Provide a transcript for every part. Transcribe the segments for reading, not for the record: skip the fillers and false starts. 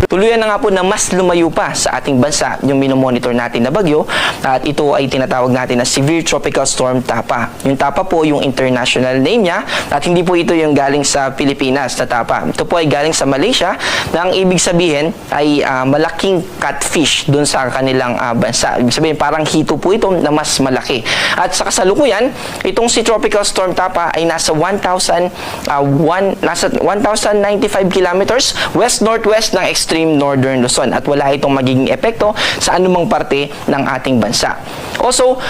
Tuluyan na nga po na mas lumayo pa sa ating bansa yung minomonitor natin na bagyo at ito ay tinatawag natin na Severe Tropical Storm Tapa. Yung Tapa po yung international name niya at hindi po ito yung galing sa Pilipinas na Tapa. Ito po ay galing sa Malaysia na ang ibig sabihin ay malaking catfish doon sa kanilang bansa. Ibig sabihin parang hito po ito na mas malaki. At sa kasalukuyan, itong si Tropical Storm Tapa ay nasa 1,095 kilometers west-northwest ng extreme northern Luzon at wala itong magiging epekto sa anumang parte ng ating bansa. Also,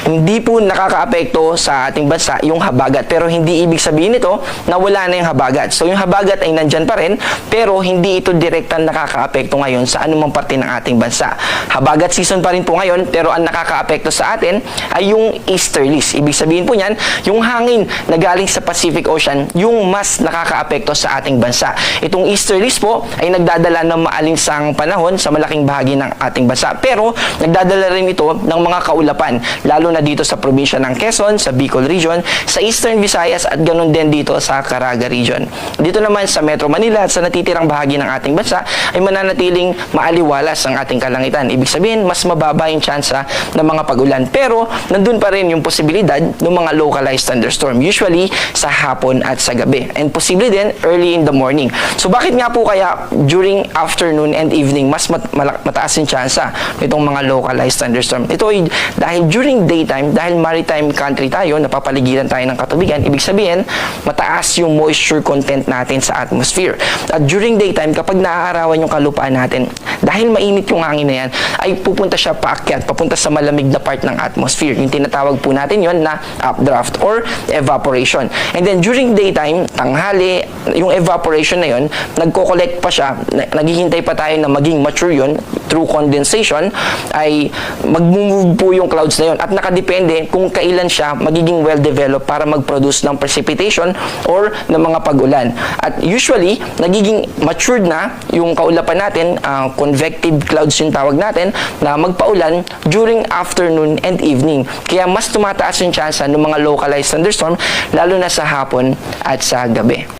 hindi po nakakaapekto sa ating bansa yung habagat, pero hindi ibig sabihin nito na wala na yung habagat. So yung habagat ay nandyan pa rin, pero hindi ito direktang nakakaapekto ngayon sa anumang parte ng ating bansa. Habagat season pa rin po ngayon, pero ang nakakaapekto sa atin ay yung easterlies. Ibig sabihin po niyan, yung hangin na galing sa Pacific Ocean, yung mas nakakaapekto sa ating bansa. Itong easterlies po ay nagdadala ng maalinsang panahon sa malaking bahagi ng ating bansa, pero nagdadala rin ito ng mga kaulapan, lalo na dito sa probinsya ng Quezon, sa Bicol Region, sa Eastern Visayas at ganun din dito sa Caraga Region. Dito naman sa Metro Manila at sa natitirang bahagi ng ating bansa ay mananatiling maaliwalas ang ating kalangitan. Ibig sabihin, mas mababa yung tsansa ng mga pag-ulan. Pero, nandun pa rin yung posibilidad ng mga localized thunderstorm, usually sa hapon at sa gabi. And posible din early in the morning. So, bakit nga po kaya during afternoon and evening mas mataas yung tsansa nitong mga localized thunderstorm? Ito ay dahil during daytime, dahil maritime country tayo, napapaligiran tayo ng katubigan, ibig sabihin, mataas yung moisture content natin sa atmosphere. At during daytime, kapag naaarawan yung kalupaan natin, dahil mainit yung hangin na yan, ay pupunta siya paakyat, papunta sa malamig na part ng atmosphere. Yung tinatawag po natin yon na updraft or evaporation. And then during daytime, tanghali, yung evaporation na yon, nagko-collect pa siya, naghihintay pa tayo na maging mature yon through condensation, ay mag-move po yung clouds na yon at nakadepende kung kailan siya magiging well-developed para mag-produce ng precipitation or ng mga pag-ulan. At usually, nagiging matured na yung kaulapan natin, convective clouds yung tawag natin, na magpaulan during afternoon and evening. Kaya mas tumataas yung tsansa ng mga localized thunderstorm, lalo na sa hapon at sa gabi.